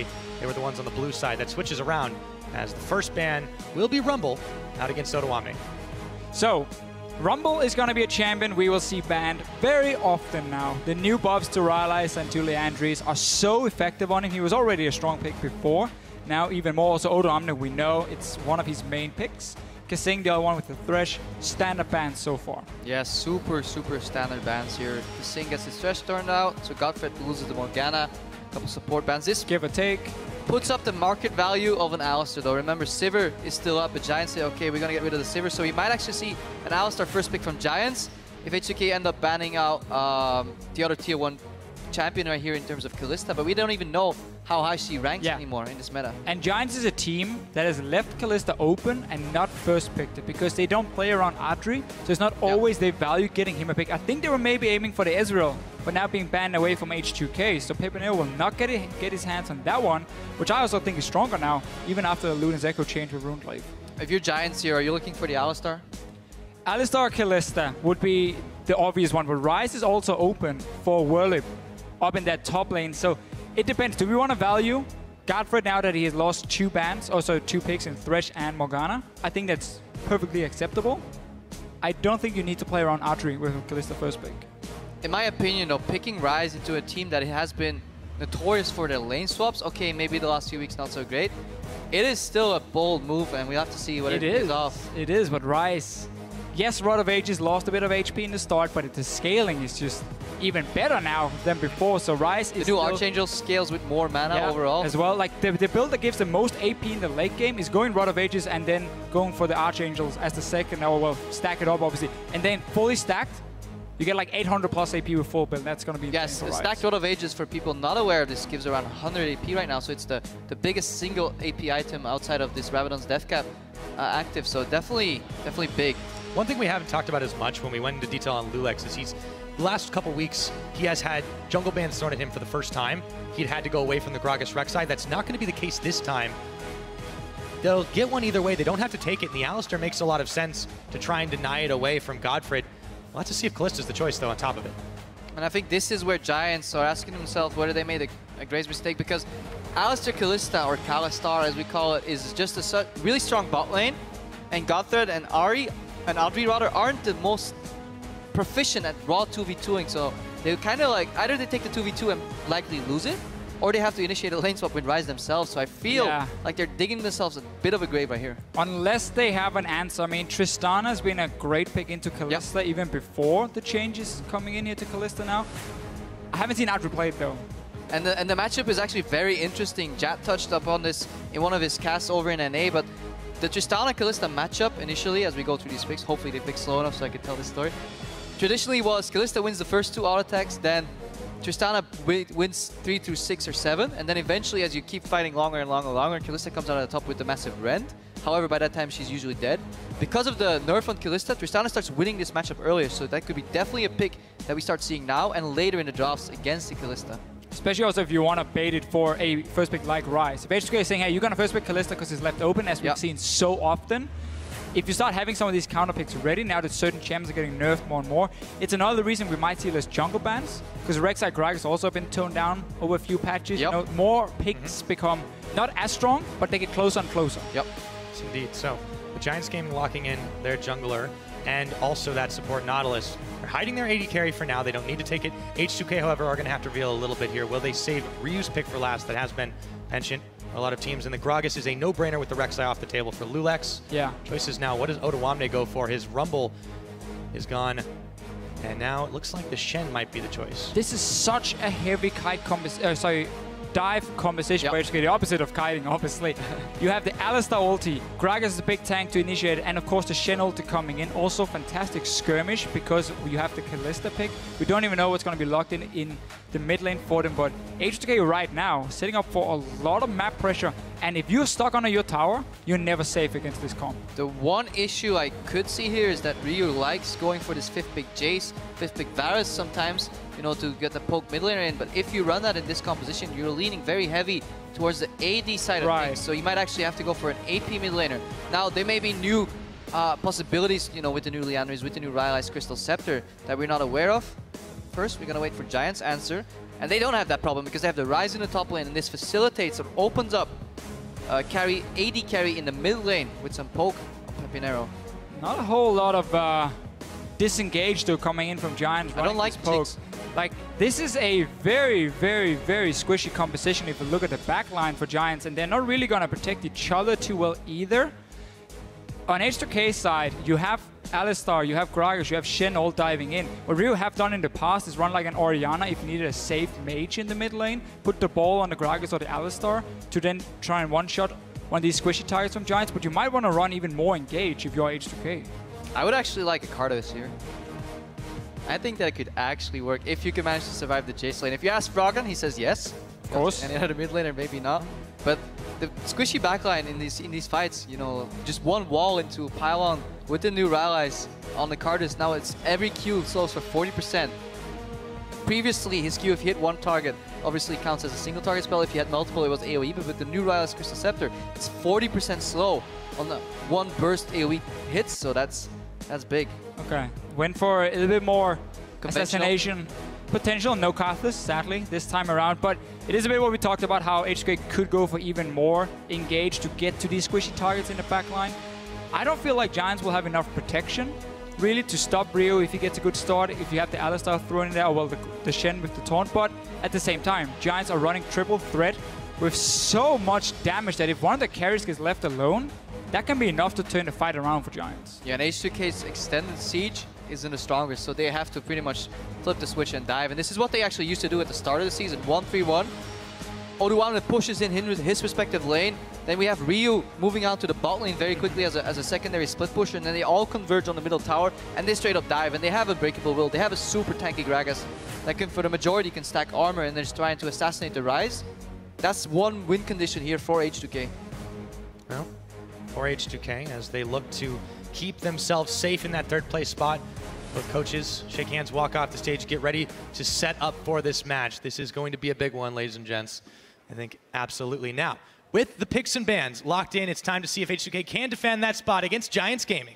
H2k, they were the ones on the blue side. That switches around as the first ban will be Rumble out against Odoamne. So, Rumble is going to be a champion we will see banned very often now. The new buffs to Rylai's and to Leandris are so effective on him. He was already a strong pick before. Now even more. Also Odoamne, we know it's one of his main picks. Kasing, the other one with the Thresh, standard bans so far. Yeah, super standard bans here. Kasing gets his Thresh turned out, so Godfred loses the Morgana. A couple support bans. This give or take puts up the market value of an Alistar though. Remember, Sivir is still up, but Giants say, okay, we're gonna get rid of the Sivir, so we might actually see an Alistar first pick from Giants if H2k end up banning out the other tier 1 champion right here in terms of Kalista, but we don't even know how high she ranks anymore in this meta. And Giants is a team that has left Kalista open and not first picked it because they don't play around Adri, so it's not always they value getting him a pick. I think they were maybe aiming for the Ezreal, but now being banned away from H2k, so Pepineo will not get his hands on that one, which I also think is stronger now, even after the Luden's Echo change with Runeglaive. If you're Giants here, are you looking for the Alistar? Alistar Kalista would be the obvious one, but Ryze is also open for Whirlip up in that top lane, so it depends. Do we want to value Godfred now that he has lost 2 bans, also 2 picks in Thresh and Morgana? I think that's perfectly acceptable. I don't think you need to play around Archery with Kalista first pick. In my opinion though, picking Ryze into a team that has been notorious for their lane swaps, okay, maybe the last few weeks not so great, it is still a bold move and we have to see what it is off. It is, but Ryze, yes, Rod of Ages lost a bit of HP in the start, but the scaling is just even better now than before. So Ryze is the new Archangel scales with more mana overall. As well, like the build that gives the most AP in the late game is going Rod of Ages and then going for the Archangels as the second, or well, stack it up obviously. And then fully stacked, you get like 800 plus AP with full build. That's going to be yes, stacked Rod of Ages, for people not aware of this, gives around 100 AP right now. So it's the biggest single AP item outside of this Rabadon's Death Cap active. So definitely big. One thing we haven't talked about as much when we went into detail on Lulex is the last couple weeks, he has had jungle bans thrown at him for the first time. He'd had to go away from the Gragas Rek'Sai. That's not going to be the case this time. They'll get one either way. They don't have to take it, and the Alistar makes a lot of sense to try and deny it away from Godfred. We'll have to see if Kalista's the choice, though, on top of it. And I think this is where Giants are asking themselves whether they made a great mistake, because Alistar Kalista, or Kalistar as we call it, is just a really strong bot lane, and Godthread and Ahri, and Adri rather, aren't the most proficient at raw 2v2ing, so they kind of like, either they take the 2v2 and likely lose it, or they have to initiate a lane swap with Ryze themselves. So I feel like they're digging themselves a bit of a grave right here. Unless they have an answer. I mean, Tristana has been a great pick into Kalista even before the changes coming in here to Kalista now. I haven't seen Adri play it though. And the matchup is actually very interesting. Jat touched upon this in one of his casts over in NA, but the Tristana-Kalista matchup initially, as we go through these picks, hopefully they pick slow enough so I can tell this story, traditionally was Kalista wins the first 2 auto attacks, then Tristana wins 3 through 6 or 7, and then eventually as you keep fighting longer and longer, Kalista comes out on the top with the massive rend. However, by that time she's usually dead. Because of the nerf on Kalista, Tristana starts winning this matchup earlier, so that could be definitely a pick that we start seeing now and later in the drafts against the Kalista. Especially also if you want to bait it for a first pick like Ryze. If H2k is saying, hey, you're going to first pick Kalista because it's left open, as we've seen so often, if you start having some of these counter picks ready, now that certain champions are getting nerfed more and more, it's another reason we might see less jungle bans, because Rek'Sai Gragas has also been toned down over a few patches. You know, more picks become not as strong, but they get closer and closer. Yep, yes, indeed. So the Giants game locking in their jungler and also that support Nautilus. They're hiding their AD carry for now. They don't need to take it. H2k, however, are going to have to reveal a little bit here. Will they save Ryu's pick for last? That has been penchant for a lot of teams. And the Gragas is a no-brainer with the Rek'Sai off the table for Lulex. Yeah. Choices now. What does Odoamne go for? His Rumble is gone. And now it looks like the Shen might be the choice. This is such a heavy kite dive conversation for H2k, the opposite of kiting, obviously. You have the Alistar ulti, Gragas is a big tank to initiate, and of course the Shen ulti coming in. Also fantastic skirmish because you have the Kalista pick. We don't even know what's going to be locked in the mid lane for them, but H2k right now setting up for a lot of map pressure, and if you're stuck under your tower, you're never safe against this comp. The one issue I could see here is that Ryu likes going for this 5th pick Jace, 5th pick Varus sometimes, you know, to get the poke mid laner in, but if you run that in this composition, you're leaning very heavy towards the AD side of things, so you might actually have to go for an AP mid laner. Now, there may be new possibilities, you know, with the new Leandris, with the new Rylai's Crystal Scepter that we're not aware of. First, we're gonna wait for Giants' answer. And they don't have that problem because they have the Ryze in the top lane, and this facilitates or opens up carry, AD carry in the mid lane with some poke of Pepinero. Not a whole lot of disengage though coming in from Giants. I don't like poke. Like, this is a very, very, very squishy composition if you look at the back line for Giants, and they're not really going to protect each other too well either. On H2k side, you have Alistar, you have Gragas, you have Shen all diving in. What Rio have done in the past is run like an Orianna if you needed a safe mage in the mid lane, put the ball on the Gragas or the Alistar to then try and one-shot one of these squishy targets from Giants, but you might want to run even more engage if you're H2k. I would actually like a Karthus here. I think that could actually work if you can manage to survive the Jace lane. If you ask Froggen, he says yes. Of course. And another mid laner, maybe not. But the squishy backline in these fights, you know, just one wall into pylon with the new rallies on the Karthus. Now it's every Q slows for 40%. Previously, his Q, if he hit one target, obviously counts as a single target spell. If he had multiple, it was AoE. But with the new rallies Crystal Scepter, it's 40% slow on the one burst AoE hits. So that's big. Okay, went for a little bit more assassination potential. No Karthus, sadly, this time around. But it is a bit what we talked about, how H2k could go for even more engage to get to these squishy targets in the backline. I don't feel like Giants will have enough protection, really, to stop Rio if he gets a good start, if you have the Alistar thrown in there, or well, the Shen with the taunt. But at the same time, Giants are running triple threat with so much damage that if one of the carries gets left alone, that can be enough to turn the fight around for Giants. Yeah, and H2k's extended siege isn't the strongest, so they have to pretty much flip the switch and dive. And this is what they actually used to do at the start of the season, 1-3-1. Oduwamne pushes in his respective lane. Then we have Ryu moving out to the bot lane very quickly as a secondary split pusher, and then they all converge on the middle tower, and they straight up dive. And they have a breakable will. They have a super tanky Gragas that can, for the majority, can stack armor, and they're just trying to assassinate the Ryze. That's one win condition here for H2k. Well, for H2k, as they look to keep themselves safe in that third place spot. Both coaches shake hands, walk off the stage, get ready to set up for this match. This is going to be a big one, ladies and gents. I think absolutely. Now, with the picks and bans locked in, it's time to see if H2k can defend that spot against Giants Gaming.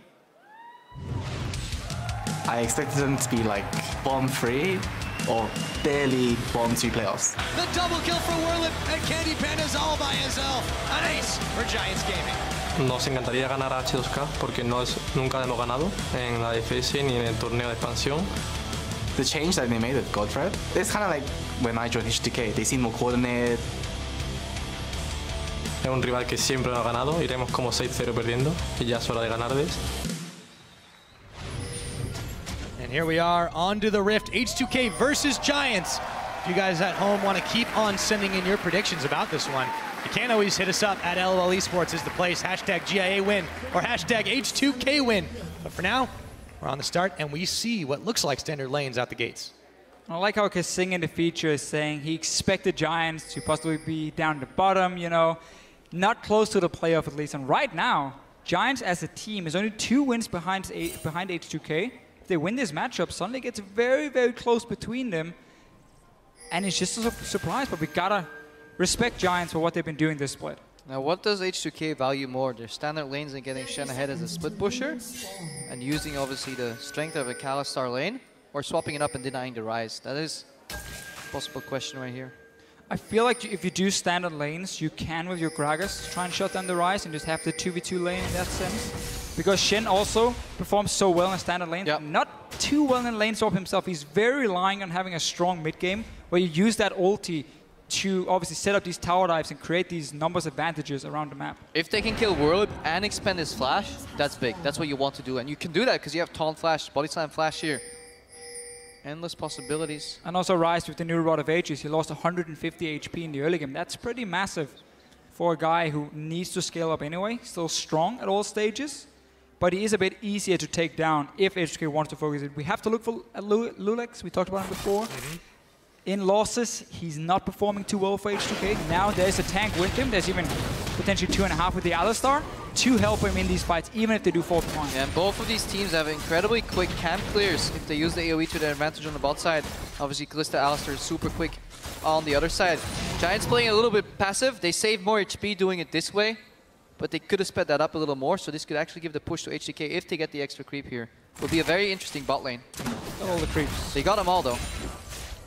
I expected them to be like bottom 3 or barely bottom 2 playoffs. The double kill for Whirlip and Candy Panda's all by himself. An ace for Giants Gaming. Nos encantaría ganar a H2k porque nunca hemos ganado en la FS ni en el torneo de expansión. The change that they made with Godfred, it's kind of like when I joined H2k. They seem more coordinated. Es un rival que siempre nos ha ganado, iremos como 6-0 perdiendo y ya es hora de ganarles. And here we are on to the Rift, H2k versus Giants. If you guys at home want to keep on sending in your predictions about this one, you can always hit us up at LOL Esports is the place, hashtag GIA win or hashtag H2k win. But for now, we're on the start and we see what looks like standard lanes out the gates. I like how Kasing in the feature is saying he expected Giants to possibly be down at the bottom, you know, not close to the playoff at least. And right now, Giants as a team is only 2 wins behind H2k. If they win this matchup, suddenly it gets very, very close between them. And it's just a surprise, but we gotta respect Giants for what they've been doing this split. Now, what does H2k value more? Their standard lanes and getting Shen ahead as a split pusher, and using obviously the strength of a Kalistar lane, or swapping it up and denying the Ryze? That is a possible question right here. I feel like if you do standard lanes, you can with your Gragas try and shut down the Ryze and just have the 2v2 lane in that sense. Because Shen also performs so well in standard lanes, not too well in lane swap himself. He's very relying on having a strong mid game where you use that ulti to obviously set up these tower dives and create these numbers advantages around the map. If they can kill Whirlip and expend his flash, that's big. That's what you want to do. And you can do that because you have Taunt Flash, Body Slam Flash here. Endless possibilities. And also Ryze with the new Rod of Ages. He lost 150 HP in the early game. That's pretty massive for a guy who needs to scale up anyway. Still strong at all stages. But he is a bit easier to take down if H2k wants to focus it. We have to look for Lulex. We talked about him before. In losses, he's not performing too well for H2k. Now there's a tank with him. There's even potentially 2.5 with the Alistar to help him in these fights, even if they do fall behind. And both of these teams have incredibly quick camp clears if they use the AoE to their advantage on the bot side. Obviously, Kalista Alistar is super quick on the other side. Giants playing a little bit passive. They save more HP doing it this way, but they could have sped that up a little more, so this could actually give the push to H2k if they get the extra creep here. Will be a very interesting bot lane. Got all the creeps. They got them all, though.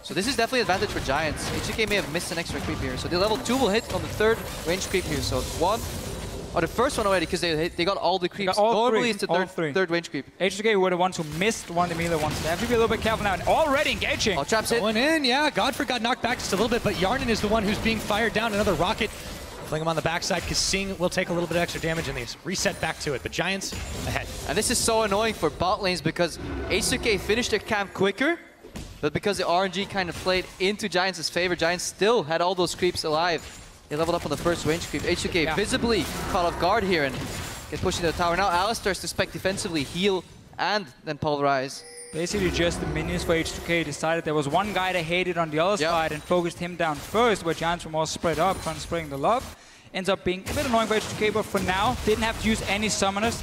So this is definitely an advantage for Giants. H2k may have missed an extra creep here. So the level 2 will hit on the 3rd range creep here. So the first one already, because they got all the creeps. Normally it's the third range creep. H2k were the ones who missed one of the melee ones. They have to be a little bit careful now. And already engaging. Oh, traps hit. Going in, yeah. Godfrey got knocked back just a little bit, but Yarnan is the one who's being fired down. Another rocket. Fling him on the backside, because Sing will take a little bit of extra damage in these. Reset back to it, but Giants ahead. And this is so annoying for bot lanes because H2k finished their camp quicker, but because the RNG kind of played into Giants' favor, Giants still had all those creeps alive. They leveled up on the first range creep. H2k visibly caught off guard here and get pushed into the tower. Now Alistar's to spec defensively, heal, and then pulverize. Basically just the minions for H2k decided there was one guy they hated on the other side and focused him down first, where Giants were more spread up, trying to spreading the love. Ends up being a bit annoying for H2k, but for now, didn't have to use any summoners.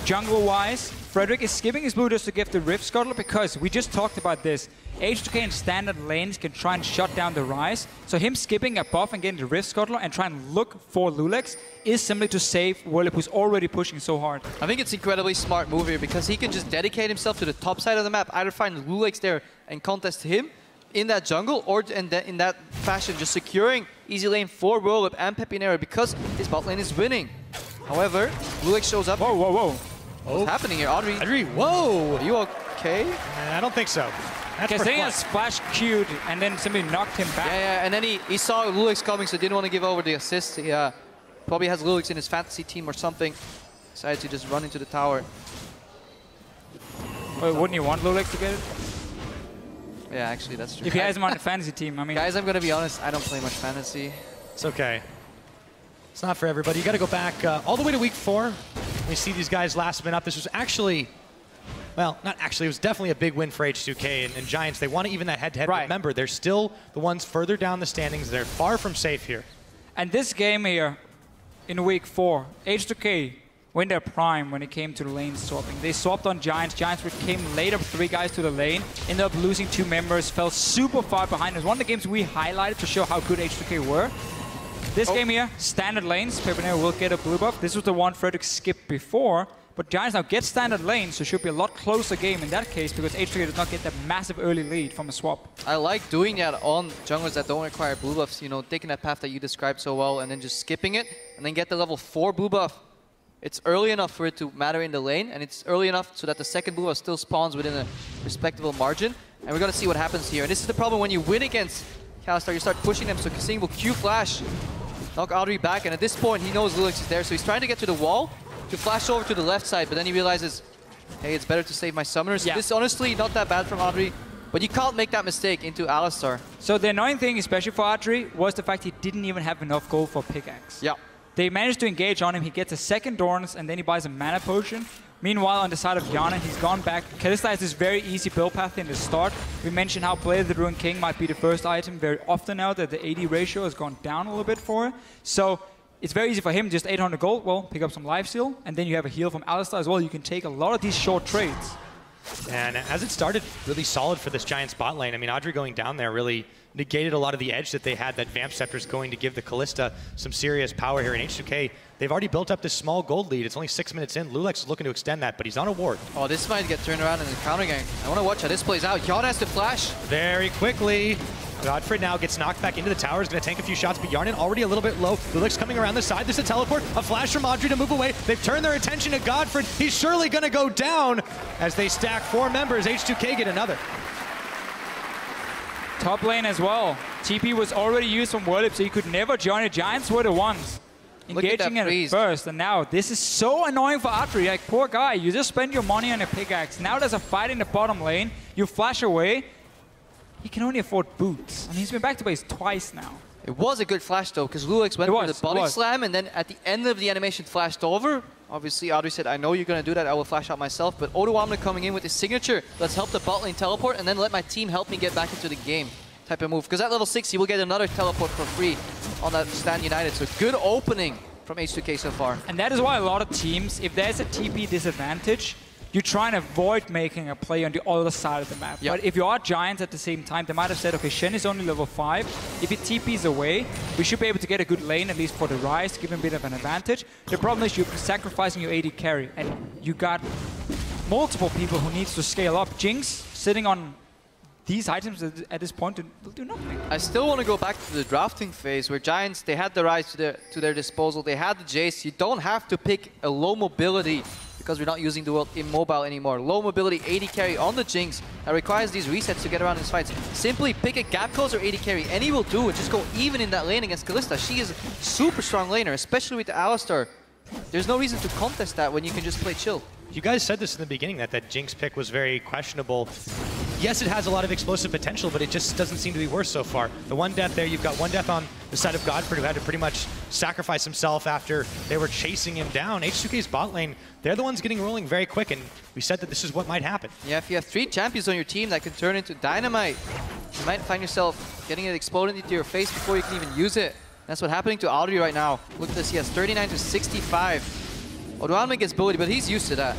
Jungle-wise, Frederick is skipping his blue just to give the Rift Scuttle, because we just talked about this. H2k in standard lanes can try and shut down the Rise, so him skipping a buff and getting the Rift Scuttle and trying to look for Lulex is simply to save Whirlip, who's already pushing so hard. I think it's incredibly smart move here, because he can just dedicate himself to the top side of the map, either find Lulex there and contest him in that jungle, or in that fashion just securing easy lane for Whirlip and Pepinero, because his bot lane is winning. However, Lulex shows up. Whoa, whoa, whoa. What's happening here? Audrey, whoa! Are you okay? I don't think so. Kesenia splash queued and then simply knocked him back. Yeah, and then he saw Lulex coming, so didn't want to give over the assist. He probably has Lulex in his fantasy team or something. Decided to just run into the tower. Wait, wouldn't you want Lulex to get it? Yeah, actually, that's true. If he has him on the fantasy team, I mean... Guys, I'm going to be honest, I don't play much fantasy. It's okay. It's not for everybody. You got to go back all the way to week 4. We see these guys last minute up. This was actually... Well, not actually. It was definitely a big win for H2k and Giants. They want to even that head-to-head. Right. Remember, they're still the ones further down the standings. They're far from safe here. And this game here, in week 4, H2k went their prime when it came to the lane swapping. They swapped on Giants. Giants came late up 3 guys to the lane, ended up losing 2 members, fell super far behind. It was one of the games we highlighted to show how good H2k were. This game here, standard lanes. Pepinero will get a blue buff. This was the one Frederick skipped before. But Giants now get standard lanes, so it should be a lot closer game in that case, because H2k does not get that massive early lead from a swap. I like doing that on junglers that don't require blue buffs, you know, taking that path that you described so well and then just skipping it and then get the level 4 blue buff. It's early enough for it to matter in the lane, and it's early enough so that the second blue buff still spawns within a respectable margin. And we're going to see what happens here. And this is the problem when you win against Kalistar, you start pushing them, so Kasing will Q flash, knock Audrey back, and at this point he knows Lulex is there, so he's trying to get to the wall to flash over to the left side, but then he realizes, hey, it's better to save my summoners. Yeah. This is honestly not that bad from Audrey, but you can't make that mistake into Alistar. So the annoying thing, especially for Audrey, was the fact he didn't even have enough gold for pickaxe. Yeah. They managed to engage on him. He gets a second Dorns, and then he buys a mana potion. Meanwhile, on the side of Yarnan, he's gone back. Kalista has this very easy build path in the start. We mentioned how Blade of the Ruined King might be the first item very often now that the AD ratio has gone down a little bit for her. So it's very easy for him, just 800 gold, well, pick up some life steal, and then you have a heal from Alistar as well. You can take a lot of these short trades. And as it started, really solid for this Giants bot lane. I mean, Audrey going down there really negated a lot of the edge that they had. That Vamp Scepter is going to give the Kalista some serious power here in H2k. They've already built up this small gold lead. It's only 6 minutes in. Lulex is looking to extend that, but he's on a ward. Oh, this might get turned around in the counter game. I want to watch how this plays out. Yarnan has to flash. Very quickly. Godfrey now gets knocked back into the tower. He's going to tank a few shots, but Yarnan already a little bit low. Lulex coming around the side. There's a teleport. A flash from Audrey to move away. They've turned their attention to Godfrey. He's surely going to go down as they stack 4 members. H2k get another. Top lane as well. TP was already used from Whirlip, so he could never join it. Giants were the ones engaging it first, and now this is so annoying for Audrey. Like, poor guy, you just spend your money on a pickaxe. Now there's a fight in the bottom lane. You flash away. He can only afford boots. I mean, he's been back to base twice now. It was a good flash, though, because Lulex went for the body slam, and then at the end of the animation flashed over. Obviously, Audrey said, I know you're going to do that. I will flash out myself. But Odoamne coming in with his signature. Let's help the bot lane teleport, and then let my team help me get back into the game type of move. Because at level 6, he will get another teleport for free on that Stand United. So good opening from H2k so far. And that is why a lot of teams, if there's a TP disadvantage, you try and avoid making a play on the other side of the map. Yep. But if you are Giants at the same time, they might have said, okay, Shen is only level 5. If it TPs away, we should be able to get a good lane, at least for the Rise, give him a bit of an advantage. The problem is you're sacrificing your AD carry, and you got multiple people who needs to scale up. Jinx sitting on these items at this point will do nothing. I still want to go back to the drafting phase where Giants, they had the Rise to their disposal. They had the Jace. You don't have to pick a low mobility because we're not using the word immobile anymore. Low mobility AD carry on the Jinx that requires these resets to get around these fights. Simply pick a gap closer AD carry. Any will do and just go even in that lane against Kalista. She is a super strong laner, especially with the Alistar. There's no reason to contest that when you can just play chill. You guys said this in the beginning, that Jinx pick was very questionable. Yes, it has a lot of explosive potential, but it just doesn't seem to be worse so far. The one death there, you've got one death on the side of Godford, who had to pretty much sacrifice himself after they were chasing him down. H2k's bot lane, they're the ones getting rolling very quick, and we said that this is what might happen. Yeah, if you have 3 champions on your team that can turn into dynamite, you might find yourself getting it exploded into your face before you can even use it. That's what's happening to Audrey right now. Look at this, he has 39 to 65. Odoamne gets bullied, but he's used to that.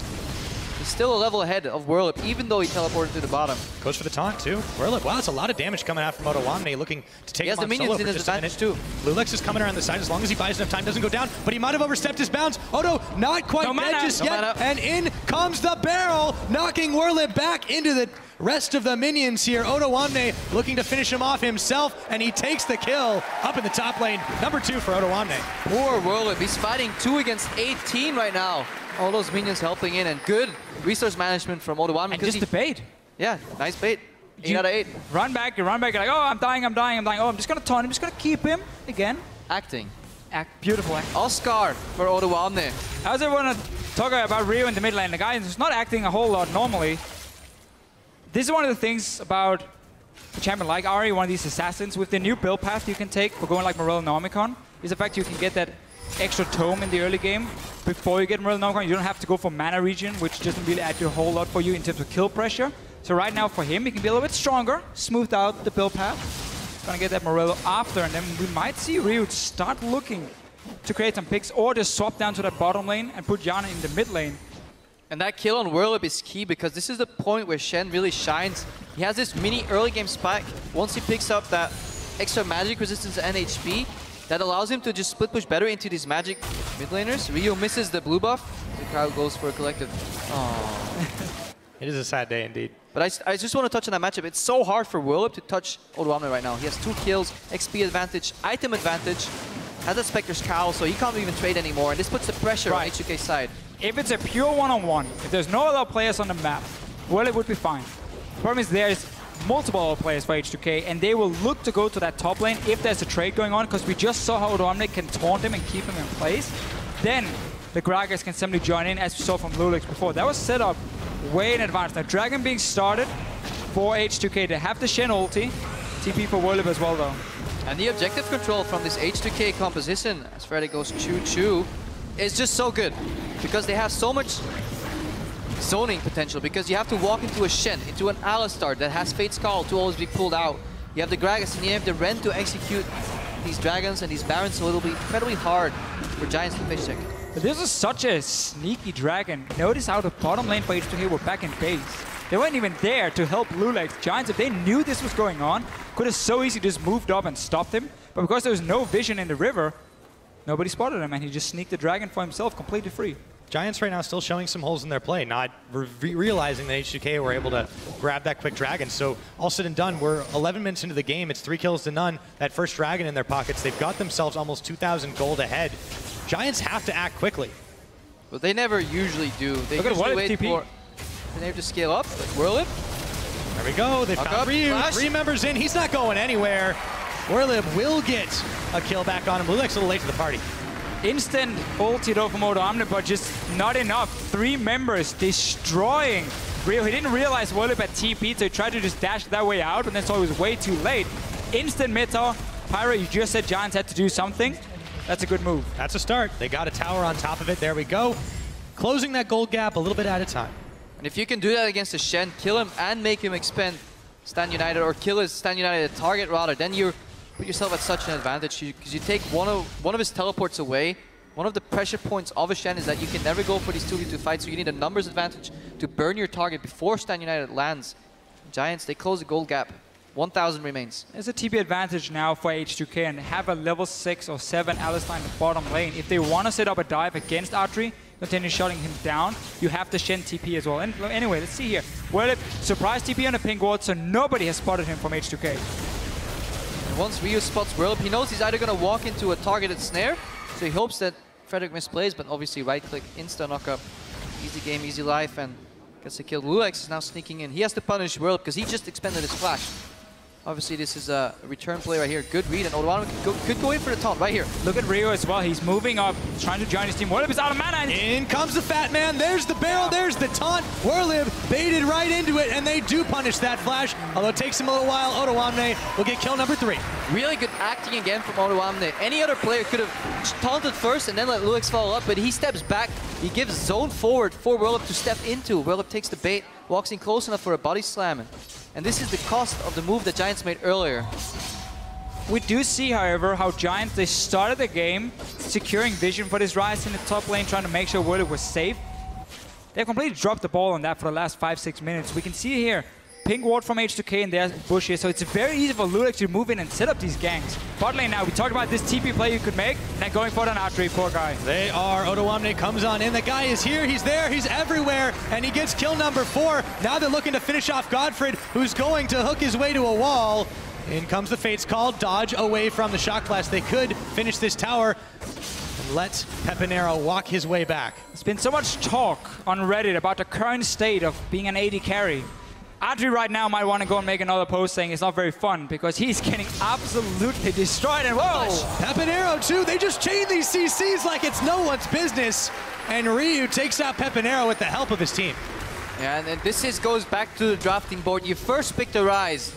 He's still a level ahead of Whirlip, even though he teleported to the bottom. Goes for the taunt, too. Whirlip, wow, that's a lot of damage coming out from Odoamne, looking to take him on solo for just a minute. He has the minions in his advantage, too. Lulex is coming around the side as long as he buys enough time, doesn't go down, but he might have overstepped his bounds. Odo, not quite dead just yet, and in comes the barrel, knocking Whirlip back into the rest of the minions here. Odoamne looking to finish him off himself, and he takes the kill up in the top lane. Number 2 for Odoamne. Poor Whirlip, he's fighting 2 against 18 right now. All those minions helping in, and good resource management from Odoamne. And just the bait. Yeah, nice bait. 8 out of 8. Run back, you run back, you're like, oh, I'm dying. Oh, I'm just going to taunt him, just going to keep him again. Acting. Beautiful act. Oscar for Odoamne. I also want to talk about Rio in the mid lane. The guy is not acting a whole lot normally. This is one of the things about a champion like Ahri, one of these assassins, with the new build path you can take for going like Morel and Omicron, is the fact you can get that extra tome in the early game. Before you get Morel and Omicron, you don't have to go for mana regen, which doesn't really add a whole lot for you in terms of kill pressure. So right now for him, he can be a little bit stronger, smooth out the build path. Gonna get that Morello after, and then we might see Ryu start looking to create some picks, or just swap down to that bottom lane and put Yana in the mid lane. And that kill on Whirlip is key because this is the point where Shen really shines. He has this mini early game spike. Once he picks up that extra magic resistance and HP, that allows him to just split push better into these magic mid laners. Rio misses the blue buff. The crowd goes for a collective. Aww. It is a sad day indeed. But I just want to touch on that matchup. It's so hard for Whirlip to touch Odoamne right now. He has 2 kills, XP advantage, item advantage, has a Spectre's Cowl, so he can't even trade anymore. And this puts the pressure on H2K's side. If it's a pure one-on-one, if there's no other players on the map, Whirlip would be fine. The problem is there's multiple other players for H2K, and they will look to go to that top lane if there's a trade going on, because we just saw how Odoamne can taunt him and keep him in place. Then the Gragas can simply join in, as we saw from Lulex before. That was set up way in advance. Now Dragon being started for H2K. They have the Shen ulti. TP for Whirlip as well though. And the objective control from this H2K composition, as Freddy goes choo-choo, is just so good. Because they have so much zoning potential, because you have to walk into a Shen, into an Alistar that has Fate's Call to always be pulled out. You have the Gragas and you have the Ren to execute these Dragons and these Barons, so it'll be incredibly hard for Giants to fish check. But this is such a sneaky Dragon. Notice how the bottom lane for H2K were back in base. They weren't even there to help Lulex. Giants, if they knew this was going on, could have so easily just moved up and stopped him. But because there was no vision in the river, nobody spotted him, and he just sneaked the Dragon for himself, completely free. Giants right now still showing some holes in their play, not realizing that H2K were able to grab that quick Dragon. So all said and done, we're 11 minutes into the game. It's 3 kills to none. That first Dragon in their pockets. They've got themselves almost 2,000 gold ahead. Giants have to act quickly. But they never usually do. They usually wait for... They have to scale up, like Whirlip. There we go. They found Ryu. 3 members in. He's not going anywhere. Whirlip will get a kill back on him. Lulex a little late to the party. Instant ulti though from Odoamne, but just not enough. 3 members destroying Rio. He didn't realize Whirlip had TP, so he tried to just dash that way out, and then saw it was way too late. Instant mid tower. Pyro, you just said Giants had to do something. That's a good move. That's a start. They got a tower on top of it. There we go. Closing that gold gap a little bit at a time. And if you can do that against a Shen, kill him and make him expend Stand United, or kill his Stand United target rather, then you put yourself at such an advantage, because you take one of his teleports away. One of the pressure points of a Shen is that you can never go for these 2v2 fights, so you need a numbers advantage to burn your target before Stand United lands. Giants, they close the gold gap. 1,000 remains. There's a TP advantage now for H2K, and have a level 6 or 7 Alistar in the bottom lane. If they want to set up a dive against Archery, continue shutting him down. You have the Shen TP as well. And anyway, let's see here. Well, surprise TP on the pink ward, so nobody has spotted him from H2k. And once Ryu spots Whirlip, he knows he's either going to walk into a targeted snare, so he hopes that Frederick misplays, but obviously right-click, insta-knock-up. Easy game, easy life, and gets the kill. Lulex is now sneaking in. He has to punish Whirlip because he just expended his flash. Obviously, this is a return play right here. Good read, and Odoamne could go in for the taunt right here. Look at Ryu as well. He's moving up, trying to join his team. Whirlip is out of mana. And in comes the fat man. There's the barrel. There's the taunt. Whirlip baited right into it, and they do punish that flash. Although it takes him a little while, Odoamne will get kill number 3. Really good acting again from Odoamne. Any other player could have taunted first and then let Lulex follow up, but he steps back. He gives zone forward for Whirlip to step into. Whirlip takes the bait, walks in close enough for a body slam. And this is the cost of the move that Giants made earlier. We do see, however, how Giants, they started the game securing vision for this Ryze in the top lane, trying to make sure Whirlip was safe. They completely dropped the ball on that for the last 5-6 minutes. We can see here, pink ward from H2k and there's bush here, so it's very easy for Lulex to move in and set up these ganks. Bot lane now, we talked about this TP play you could make, and then going for it on Adri, poor guy. They are. Odoamne comes on in. The guy is here, he's there, he's everywhere, and he gets kill number 4. Now they're looking to finish off Godfred, who's going to hook his way to a wall. In comes the Fate's Call, dodge away from the Shock Blast. They could finish this tower and let Pepinero walk his way back. There's been so much talk on Reddit about the current state of being an AD carry. Adri right now might want to go and make another post saying it's not very fun because he's getting absolutely destroyed. And whoa! Pepinero too, they just chain these CCs like it's no one's business. And Ryu takes out Pepinero with the help of his team. Yeah, and this goes back to the drafting board. You first pick the Ryze,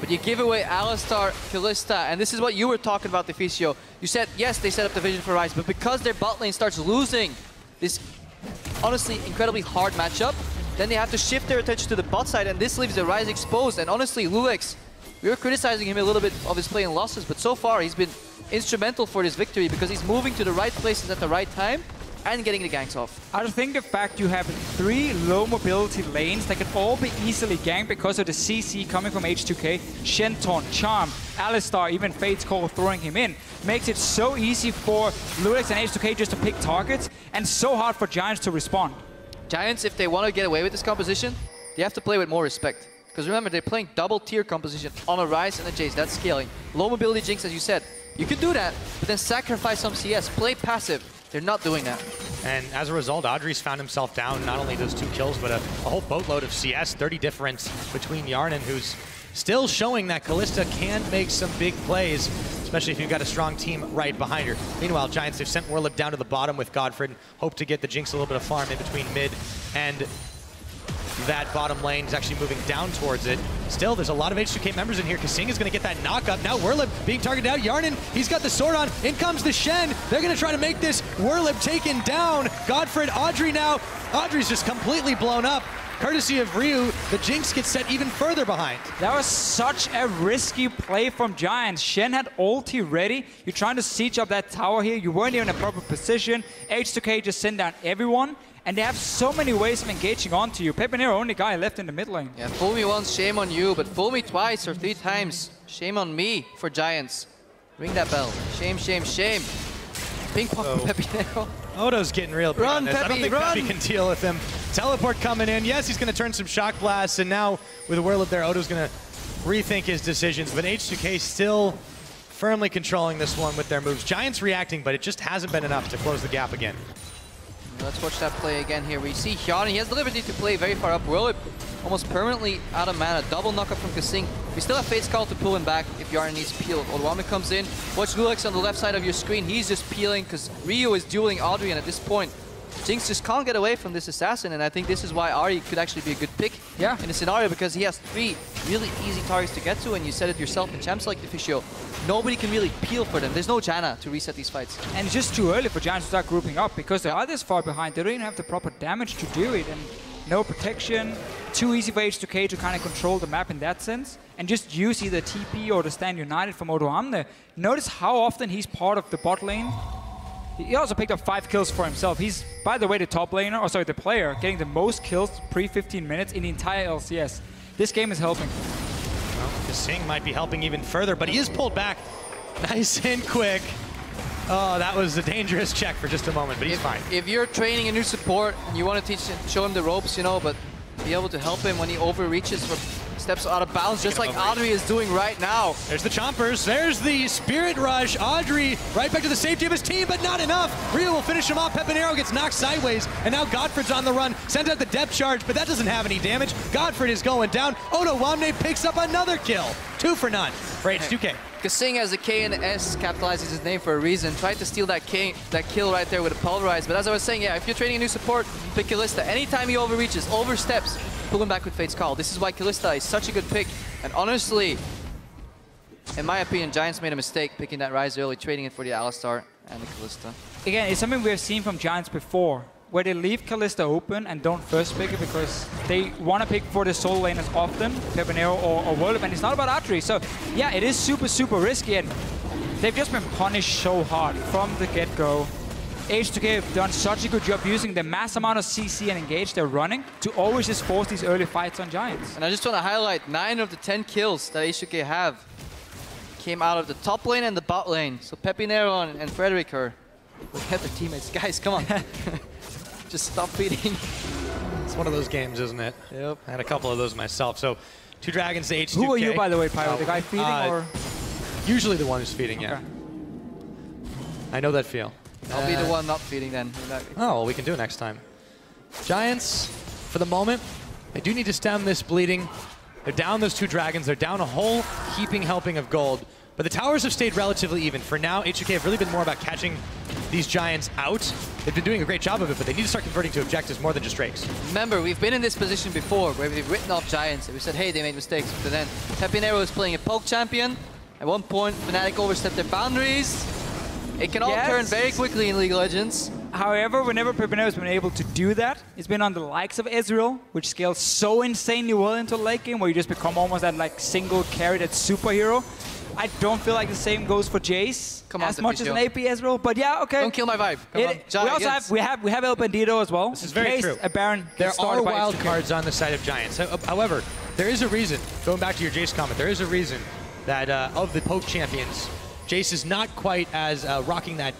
but you give away Alistar, Kalista, and this is what you were talking about, Deficio. You said, yes, they set up the vision for Ryze, but because their bot lane starts losing this honestly incredibly hard matchup, then they have to shift their attention to the bot side, and this leaves the Ryze exposed. And honestly, Lulex, we were criticizing him a little bit of his play and losses, but so far he's been instrumental for this victory because he's moving to the right places at the right time and getting the ganks off. I think the fact you have 3 low mobility lanes that can all be easily ganked because of the CC coming from H2k, Shenton, Charm, Alistar, even Fate's Call throwing him in, makes it so easy for Lulex and H2k just to pick targets and so hard for Giants to respond. Giants, if they want to get away with this composition, they have to play with more respect. Because remember, they're playing double tier composition on a Ryze and a Jace. That's scaling. Low mobility Jinx, as you said. You can do that, but then sacrifice some CS. Play passive. They're not doing that. And as a result, Adri's found himself down not only those 2 kills, but a whole boatload of CS. 30 difference between Yarnan, who's still showing that Kalista can make some big plays, especially if you've got a strong team right behind her. Meanwhile, Giants, they've sent Whirlip down to the bottom with Godfred, hope to get the Jinx a little bit of farm in between mid and that bottom lane. Is actually moving down towards it. Still, there's a lot of H2k members in here. Kasing is going to get that knock up. Now Whirlip being targeted out. Yarnan, he's got the sword on. In comes the Shen. They're going to try to make this Whirlip taken down. Godfred, Audrey now. Audrey's just completely blown up. Courtesy of Ryu, the Jinx gets set even further behind. That was such a risky play from Giants. Shen had ulti ready. You're trying to siege up that tower here. You weren't even in a proper position. H2k just sent down everyone. And they have so many ways of engaging onto you. Pepinero, only guy left in the mid lane. Yeah, fool me once, shame on you. But fool me twice or 3 times, shame on me for Giants. Ring that bell. Shame, shame, shame. Ping pong from Pepinero. Odo's getting real big on this. Peppy, I don't think Peppy can deal with him. Teleport coming in. Yes, he's going to turn some shock blasts, and now with Whirlip there, Odo's going to rethink his decisions. But H2k still firmly controlling this one with their moves. Giants reacting, but it just hasn't been enough to close the gap again. Let's watch that play again here. We see Hyun, he has the liberty to play very far up. Whirlip almost permanently out of mana. Double knockup from Kasing. We still have Fate's Call to pull him back if Yarn needs peel. Odoamne comes in. Watch Lulex on the left side of your screen. He's just peeling because Ryu is dueling Audrey, and at this point, Jinx just can't get away from this assassin, and I think this is why Ahri could actually be a good pick in the scenario, because he has 3 really easy targets to get to, and you said it yourself in champs like Deficio. Nobody can really peel for them. There's no Janna to reset these fights. And it's just too early for Giants to start grouping up because they are this far behind. They don't even have the proper damage to do it, and no protection. Too easy for H2k to kind of control the map in that sense, and just use either TP or the Stand United from Odoamne. Notice how often he's part of the bot lane. He also picked up 5 kills for himself. He's, by the way, the top laner, or sorry, the player, getting the most kills pre-15 minutes in the entire LCS. This game is helping. Well, Kasing might be helping even further, but he is pulled back nice and quick. Oh, that was a dangerous check for just a moment, but he's fine. If you're training a new support and you want to show him the ropes, you know, but be able to help him when he overreaches or steps out of bounds, just like Audrey is doing right now. There's the chompers. There's the Spirit Rush. Audrey right back to the safety of his team, but not enough. Rio will finish him off. Pepinero gets knocked sideways, and now Godfred's on the run. Sends out the depth charge, but that doesn't have any damage. Godfred is going down. Odo Wamne picks up another kill. 2 for none for H2k. Kasing has a K and an S, capitalizes his name for a reason. Tried to steal that kill right there with a pulverize. But as I was saying, yeah, if you're training a new support, pick Kalista. Anytime he overreaches, oversteps, pull him back with Fate's Call. This is why Kalista is such a good pick. And honestly, in my opinion, Giants made a mistake picking that Ryze early, trading it for the Alistar and the Kalista. Again, it's something we have seen from Giants before, where they leave Kalista open and don't first pick it because they want to pick for the solo laners often, Pepinero or Whirlwind, and it's not about archery. So yeah, it is super, super risky, and they've just been punished so hard from the get-go. H2k have done such a good job using the mass amount of CC and engage they're running to always just force these early fights on Giants. And I just want to highlight 9 of the 10 kills that H2k have came out of the top lane and the bot lane. So Pepinero and Frederick are looking at their teammates. Guys, come on. Just stop feeding. It's one of those games, isn't it? Yep. I had a couple of those myself. So 2 dragons to H2k. Who are you, by the way, Pyro? The guy feeding or? Usually the one who's feeding, yeah. Okay. I know that feel. I'll be the one not feeding then. Oh, well, we can do it next time. Giants, for the moment, they do need to stem this bleeding. They're down those 2 dragons. They're down a whole heaping helping of gold. But the towers have stayed relatively even. For now, H2k have really been more about catching these Giants out. They've been doing a great job of it, but they need to start converting to objectives more than just Drakes. Remember, we've been in this position before where we've written off Giants and we said, hey, they made mistakes. But then Pepinero is playing a poke champion. At one point, Fnatic overstepped their boundaries. It can all turn very quickly in League of Legends. However, whenever Pepinero has been able to do that, it's been on the likes of Ezreal, which scales so insanely well into late game, where you just become almost that like single carry, that superhero. I don't feel like the same goes for Jace as much as an AP Ezreal, but yeah, okay. Don't kill my vibe. We also have El Bandito as well. This is very true. A Baron there are wild cards on the side of Giants. However, there is a reason, going back to your Jace comment, there is a reason that of the poke champions, Jace is not quite as rocking that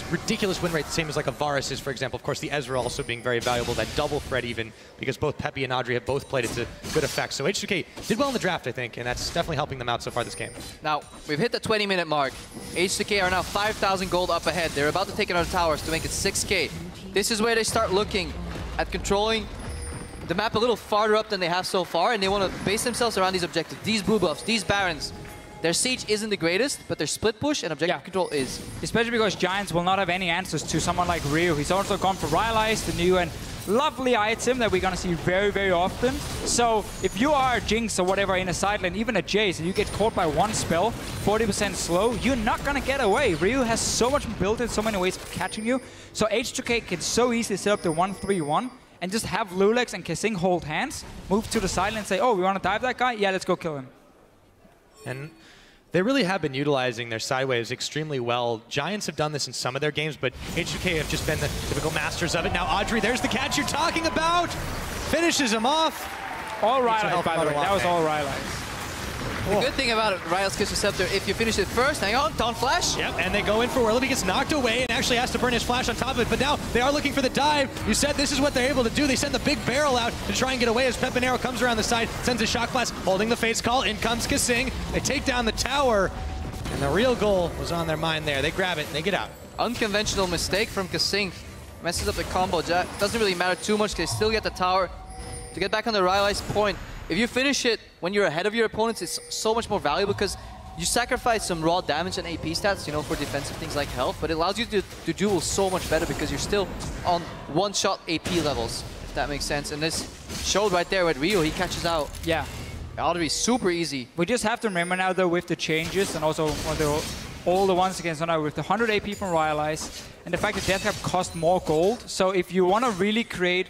ridiculous win rate, the same as like a Varus is, for example. Of course, the Ezra also being very valuable, that double threat even, because both Peppy and Audrey have both played it to good effect. So H2k did well in the draft, I think, and that's definitely helping them out so far this game. Now, we've hit the 20-minute mark. H2k are now 5,000 gold up ahead. They're about to take another towers to make it 6k. This is where they start looking at controlling the map a little farther up than they have so far, and they want to base themselves around these objectives, these blue buffs, these Barons. Their siege isn't the greatest, but their split push and objective control is. Especially because Giants will not have any answers to someone like Ryu. He's also gone for Rylai's, the new and lovely item that we're going to see very, very often. So if you are a Jinx or whatever in a side lane, even a Jace, and you get caught by one spell, 40% slow, you're not going to get away. Ryu has so much built in, so many ways of catching you. So H2k can so easily set up the 1-3-1 and just have Lulex and Kasing hold hands, move to the side lane and say, oh, we want to dive that guy? Yeah, let's go kill him. And they really have been utilizing their side waves extremely well. Giants have done this in some of their games, but H2k have just been the typical masters of it. Now Audrey, there's the catch you're talking about. Finishes him off. All Rylai's, by the way. That was all Rylai's. The good thing about Rylai's Kiss Receptor, if you finish it first, hang on, don't flash. Yep, and they go in for Whirlwind. He gets knocked away and actually has to burn his flash on top of it. But now they are looking for the dive. You said this is what they're able to do. They send the big barrel out to try and get away as Pepinero comes around the side, sends a shock blast, holding the Fate's Call. In comes Kasing. They take down the tower, and the real goal was on their mind there. They grab it and they get out. Unconventional mistake from Kasing. Messes up the combo. Doesn't really matter too much. They still get the tower. To get back on the Rylai's point, if you finish it when you're ahead of your opponents, it's so much more valuable because you sacrifice some raw damage and AP stats, you know, for defensive things like health, but it allows you to duel so much better because you're still on one-shot AP levels, if that makes sense. And this showed right there with Ryu, he catches out. Yeah. Audrey, super easy. We just have to remember now, though, with the changes and also all the ones against now with the 100 AP from Rylai's and the fact that Death Cap cost more gold. So if you want to really create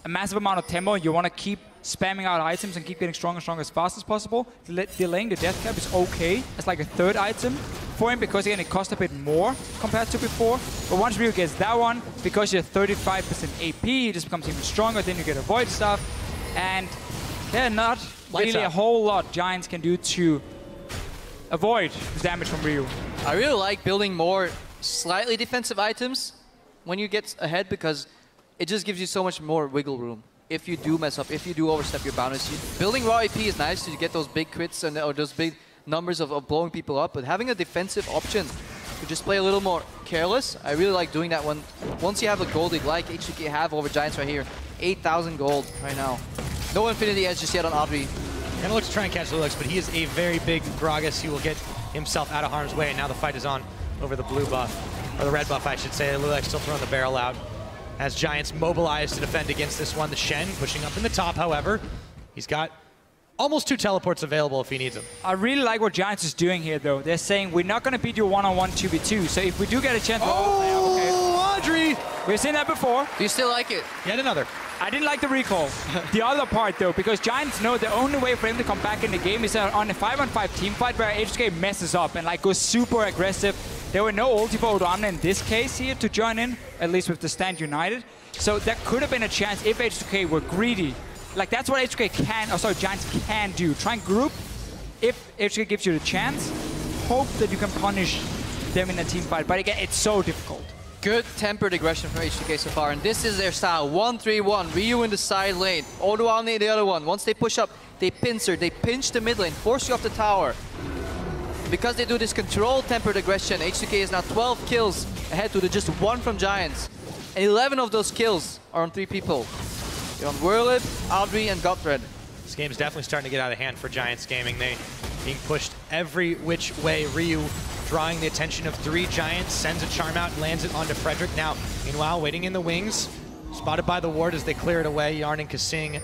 a massive amount of tempo, you want to keep spamming out items and keep getting stronger and stronger as fast as possible, delaying the Death Cap is okay as like a third item for him because, again, it costs a bit more compared to before. But once Ryu gets that one, because you're 35% AP, it just becomes even stronger. Then you get avoid stuff. And yeah, not really a whole lot Giants can do to avoid the damage from Ryu. I really like building more slightly defensive items when you get ahead, because it just gives you so much more wiggle room. If you do mess up, if you do overstep your boundaries, building raw AP is nice to get those big crits and or those big numbers of blowing people up, but having a defensive option to just play a little more careless, I really like doing that one. Once you have a gold lead like H2k have over Giants right here, 8,000 gold right now. No Infinity Edge just yet on Audrey. Gonna look to try and catch Lulix, but he is a very big Gragas. He will get himself out of harm's way, and now the fight is on over the blue buff, or the red buff, I should say. Lulix still throwing the barrel out as Giants mobilize to defend against this one. The Shen pushing up in the top, however. He's got almost 2 teleports available if he needs them. I really like what Giants is doing here, though. They're saying we're not going to beat you one-on-one 2v2, so if we do get a chance... Audrey! We've seen that before. Do you still like it? Yet another. I didn't like the recall. The other part, though, because Giants know the only way for him to come back in the game is on a 5-on-5 team fight where H2k messes up and like goes super aggressive. There were no ulti for Odoamne in this case here to join in, at least with the Stand United. So that could have been a chance if H2k were greedy. Like, that's what H2k can, Giants can do. Try and group. If H2k gives you the chance, hope that you can punish them in a team fight. But again, it's so difficult. Good tempered aggression from H2k so far, and this is their style. 1-3-1, Ryu in the side lane, Odoamne the other one. Once they push up, they pincer, they pinch the mid lane, force you off the tower. Because they do this controlled tempered aggression, H2k is now 12 kills ahead to the just 1 from Giants. And 11 of those kills are on 3 people. They're on Whirlip, Audrey, and Godthread. This game's definitely starting to get out of hand for Giants Gaming. They being pushed every which way. Ryu drawing the attention of 3 Giants, sends a charm out, lands it onto Frederick. Now, meanwhile, waiting in the wings, spotted by the ward as they clear it away. Yarn and Kasing.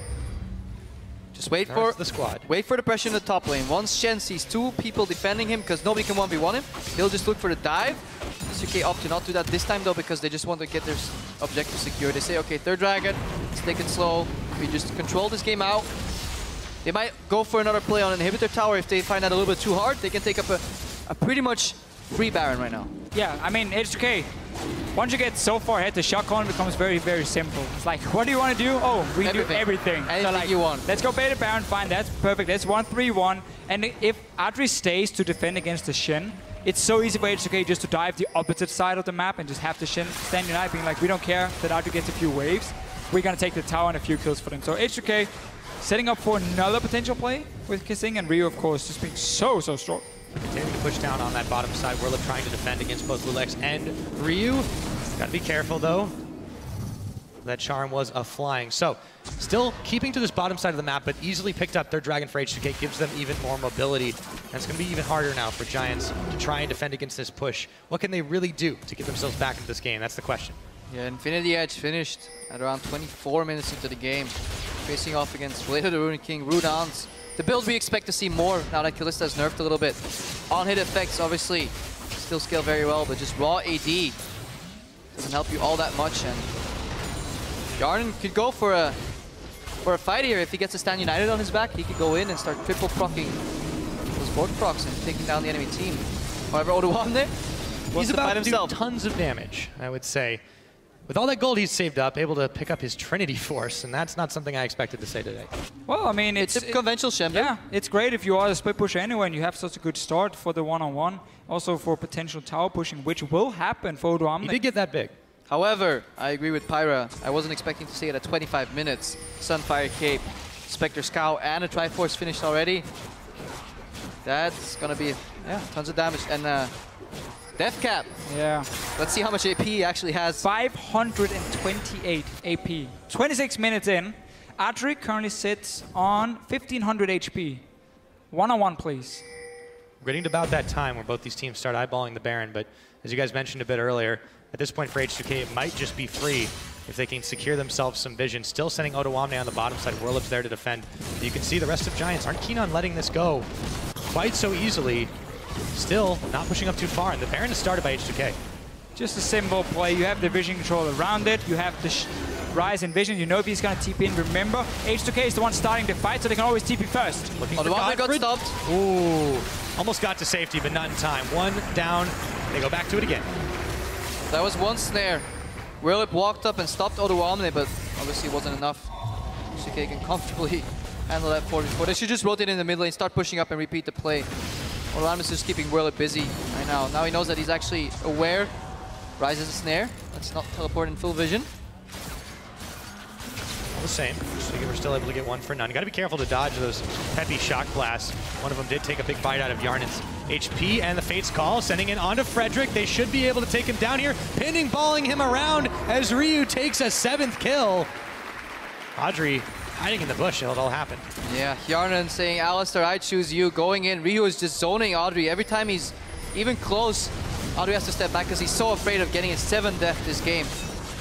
Just wait for the squad. Wait for the pressure in the top lane. Once Shen sees 2 people defending him, because nobody can 1v1 him, he'll just look for the dive. H2k opt to not do that this time though, because they just want to get their objective secure. They say, okay, 3rd dragon, let's take it slow. We just control this game out. They might go for another play on inhibitor tower if they find that a little bit too hard. They can take up a pretty much free Baron right now. Yeah, I mean, H2k, once you get so far ahead, the shotgun becomes very, very simple. It's like, what do you want to do? Oh, we do everything. Anything so like, you want. Let's go beta Baron, fine, that's perfect. That's 1-3-1. And if Audrey stays to defend against the Shen, it's so easy for H2k just to dive the opposite side of the map and just have the Shen stand united, being like, we don't care that Audrey gets a few waves. We're going to take the tower and a few kills for them. So H2k setting up for another potential play with Kasing, and Ryu, of course, just being so strong. Continuing to push down on that bottom side. Whirlip trying to defend against both Lulix and Ryu. Got to be careful, though. That charm was a flying. So, still keeping to this bottom side of the map, but easily picked up their dragon for H2k, gives them even more mobility. And it's going to be even harder now for Giants to try and defend against this push. What can they really do to get themselves back into this game? That's the question. Yeah, Infinity Edge finished at around 24 minutes into the game. Facing off against Blade of the Rune King, Rudans. The build we expect to see more now that Kalista is nerfed a little bit. On-hit effects, obviously, still scale very well, but just raw AD doesn't help you all that much. And Yarn could go for a fight here. If he gets a Stand United on his back, he could go in and start triple procking those board procs and taking down the enemy team. However, Odoamne He's about to do tons of damage, I would say. With all that gold he's saved up, able to pick up his Trinity Force, and that's not something I expected to say today. Well, I mean, it's a conventional Shen. Yeah, it's great if you are a split pusher anyway and you have such a good start for the one-on-one. Also for potential tower pushing, which will happen for Odoamne. He did get that big. However, I agree with Pyra. I wasn't expecting to see it at 25 minutes. Sunfire Cape, Spectre Scow, and a Triforce finished already. That's gonna be, yeah, tons of damage. And Death Cap. Yeah. Let's see how much AP he actually has. 528 AP. 26 minutes in. Audrey currently sits on 1500 HP. One-on-one, please. We're getting to about that time where both these teams start eyeballing the Baron, but as you guys mentioned a bit earlier, at this point for H2k, it might just be free if they can secure themselves some vision. Still sending Odoamne on the bottom side. Whirlip's there to defend. You can see the rest of Giants aren't keen on letting this go quite so easily. Still not pushing up too far, and the Baron is started by H2k. Just a simple play. You have the vision control around it. You have the rise in vision. You know if he's going to TP in. Remember, H2k is the one starting the fight, so they can always TP first. Looking for Odoamne got stopped. Ooh, almost got to safety, but not in time. One down. They go back to it again. That was one snare. Whirlip walked up and stopped Odoamne, but obviously it wasn't enough. H2k can comfortably handle that 44. They should just rotate in the mid lane, start pushing up and repeat the play. Odoamne is just keeping Whirlip busy right now. Now he knows that he's actually aware Rises a snare. Let's not teleport in full vision. All the same. We're still able to get one for none. Got to be careful to dodge those Peppy shock blasts. One of them did take a big bite out of Yarnan's HP, and the Fate's Call sending it onto Frederick. They should be able to take him down here, pinning, balling him around as Ryu takes a 7th kill. Audrey hiding in the bush, it'll all happen. Yeah, Yarnan saying, Alistair, I choose you. Going in, Ryu is just zoning Audrey. Every time he's even close, Audrey has to step back because he's so afraid of getting his 7th death this game.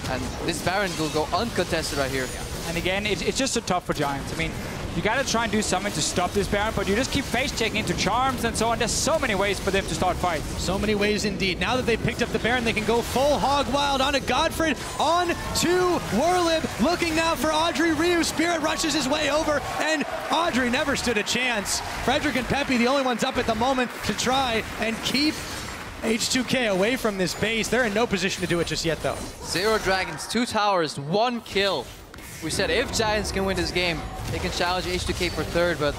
And this Baron will go uncontested right here. Yeah. And again, it's just so tough for Giants. I mean, you gotta try and do something to stop this Baron, but you just keep face-checking into charms and so on. There's so many ways for them to start fights. So many ways indeed. Now that they've picked up the Baron, they can go full hog wild onto Godfred, on to Warlib, looking now for Audrey. Ryu Spirit rushes his way over, and Audrey never stood a chance. Frederick and Peppy, the only ones up at the moment to try and keep H2k away from this base. They're in no position to do it just yet, though. 0 dragons, 2 towers, 1 kill. We said if Giants can win this game, they can challenge H2k for 3rd, but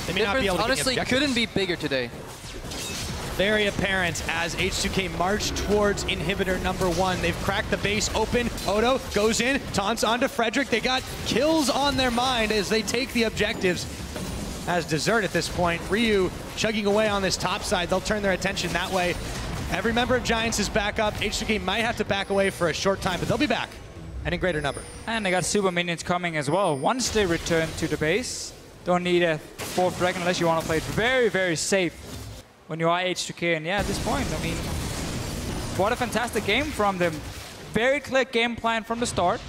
they may not be able to honestly couldn't be bigger today. Very apparent as H2k march towards inhibitor number 1. They've cracked the base open. Odo goes in, taunts onto Frederick. They got kills on their mind as they take the objectives as dessert at this point. Ryu chugging away on this top side. They'll turn their attention that way. Every member of Giants is back up. H2k might have to back away for a short time, but they'll be back. And in greater number. And they got super minions coming as well. Once they return to the base, don't need a 4th dragon unless you want to play it very, very safe when you are H2k. And yeah, at this point, I mean, what a fantastic game from them. Very clear game plan from the start.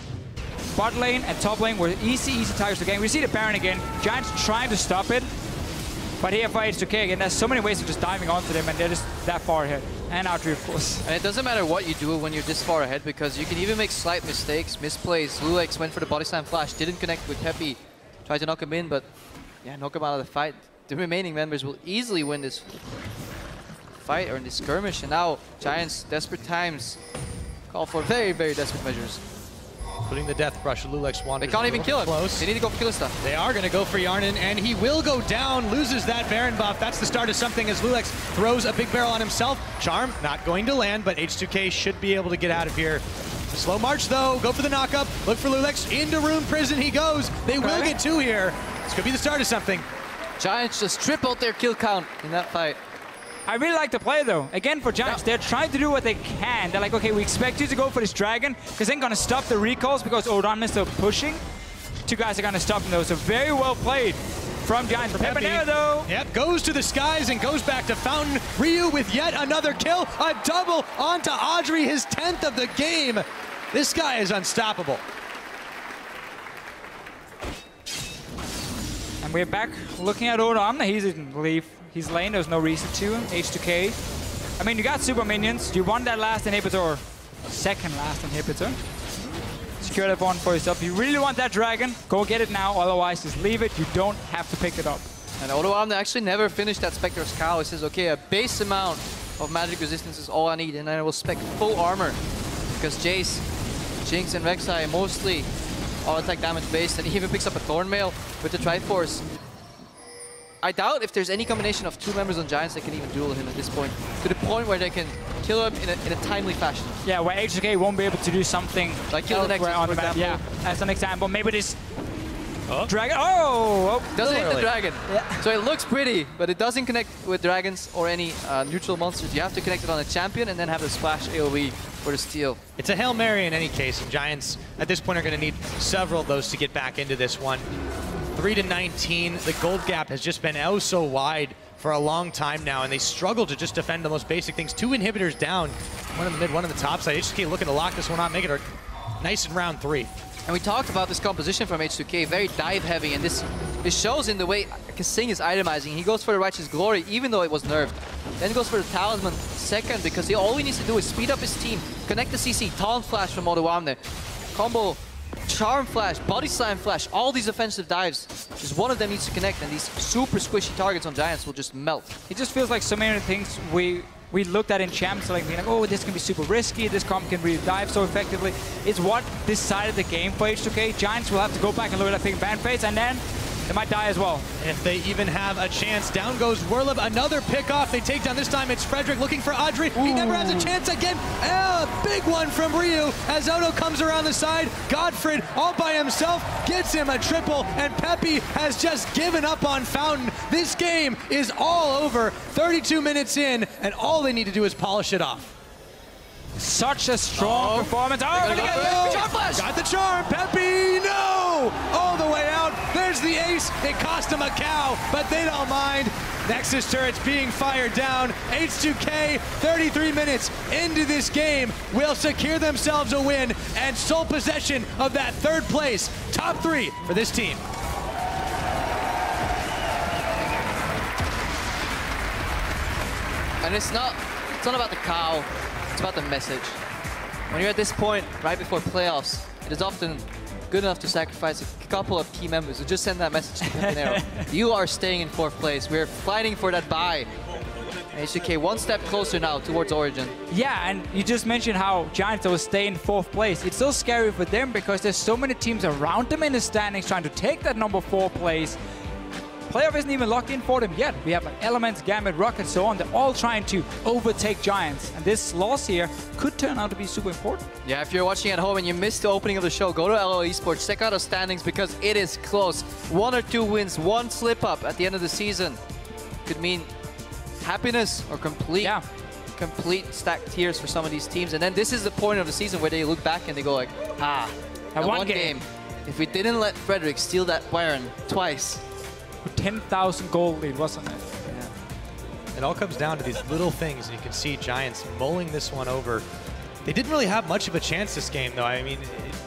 Bot lane and top lane were easy targets to game. We see the Baron again. Giants trying to stop it. But here for H2k, again, there's so many ways of just diving onto them, and they're just that far ahead. And Audrey, of course. And it doesn't matter what you do when you're this far ahead, because you can even make slight mistakes, misplays. Lulex went for the body slam flash, didn't connect with Peppy. Tried to knock him in, but yeah, knock him out of the fight. The remaining members will easily win this fight or in this skirmish. And now, Giants, desperate times, call for very, very desperate measures. Putting the death brush, Lulex wanders. They can't even kill him. Close. They need to go for Killista. They are going to go for Yarnan, and he will go down, loses that Baron buff. That's the start of something as Lulex throws a big barrel on himself. Charm not going to land, but H2k should be able to get out of here. A slow march, though. Go for the knockup. Look for Lulex. Into Rune Prison he goes. They will get 2 here. This could be the start of something. Giants just tripled their kill count in that fight. I really like the play, though. Again, for Giants, they're trying to do what they can. They're like, okay, we expect you to go for this dragon, because they're going to stop the recalls, because Odon is still pushing. 2 guys are going to stop them, though. So very well played from Giants. Peppy there, though. Yep, goes to the skies and goes back to Fountain. Ryu with yet another kill. A double onto Audrey, his 10th of the game. This guy is unstoppable. And we're back looking at Odon. He didn't leave his lane. There's no reason to. H2k. I mean, you got super minions. You want that last inhibitor, or 2nd last inhibitor. Secure that one for yourself. If you really want that dragon, go get it now. Otherwise, just leave it. You don't have to pick it up. And Odo actually never finished that Spectre's Cowl. He says, okay, a base amount of magic resistance is all I need, and then I will spec full armor. Because Jace, Jinx, and Rek'Sai mostly all attack damage based, and he even picks up a Thornmail with the Triforce. I doubt if there's any combination of 2 members on Giants that can even duel him at this point, to the point where they can kill him in a timely fashion. Yeah, where H2k won't be able to do something like kill the next on the map. Yeah, as an example, maybe this dragon. Oh, doesn't hit the dragon. Yeah. So it looks pretty, but it doesn't connect with dragons or any neutral monsters. You have to connect it on a champion and then have the splash AoE for the steal. It's a Hail Mary in any case, and Giants at this point are going to need several of those to get back into this one. 3-19, the gold gap has just been oh so wide for a long time now, and they struggle to just defend the most basic things. 2 inhibitors down, one in the mid, one on the top side. H2k looking to lock this one out, make it nice in round 3. And we talked about this composition from H2k, very dive heavy, and this shows in the way Kasing is itemizing. He goes for the Righteous Glory, even though it was nerfed. Then he goes for the Talisman 2nd, because all he needs to do is speed up his team, connect the CC, Taunt Flash from Odoamne, combo Charm Flash, Body Slam Flash, all these offensive dives. Just one of them needs to connect, and these super squishy targets on Giants will just melt. It just feels like so many things we looked at in Champs, like being like, oh, this can be super risky, this comp can really dive so effectively. It's what decided the game for H2k. Giants will have to go back and look at that big ban phase, and then They might die as well. If they even have a chance. Down goes Werlib. Another pickoff. They take down. This time it's Frederick looking for Audrey. He never has a chance again. A big one from Ryu as Odo comes around the side. Godfred all by himself gets him a triple, and Peppy has just given up on Fountain. This game is all over. 32 minutes in, and all they need to do is polish it off. Such a strong performance. Oh, Charm Flash! Got the charm. Peppy, no! All the way out. There's the ace. It cost him a cow, but they don't mind. Nexus turrets being fired down. H2k, 33 minutes into this game, will secure themselves a win and sole possession of that third place. Top 3 for this team. And it's not about the cow, it's about the message. When you're at this point, right before playoffs, it is often good enough to sacrifice a couple of key members to just send that message to Pepinero. You are staying in 4th place. We're fighting for that bye. H2k one step closer now towards Origin. Yeah, and you just mentioned how Giants will stay in 4th place. It's so scary for them because there's so many teams around them in the standings trying to take that number 4 place. Playoff isn't even locked in for them yet. We have like Elements, Gambit, Rock, and so on. They're all trying to overtake Giants. And this loss here could turn out to be super important. Yeah, if you're watching at home and you missed the opening of the show, go to LO Esports, check out the standings because it is close. 1 or 2 wins, 1 slip up at the end of the season could mean happiness or complete stacked tears for some of these teams. And then this is the point of the season where they look back and they go like, that one game. If we didn't let Frederick steal that Baron twice, 10,000 gold lead, wasn't it? Yeah. It all comes down to these little things, and you can see Giants mulling this one over. They didn't really have much of a chance this game, though. I mean,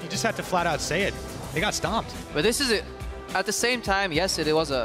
you just have to flat out say it. They got stomped. But this is it. At the same time, yes, it was a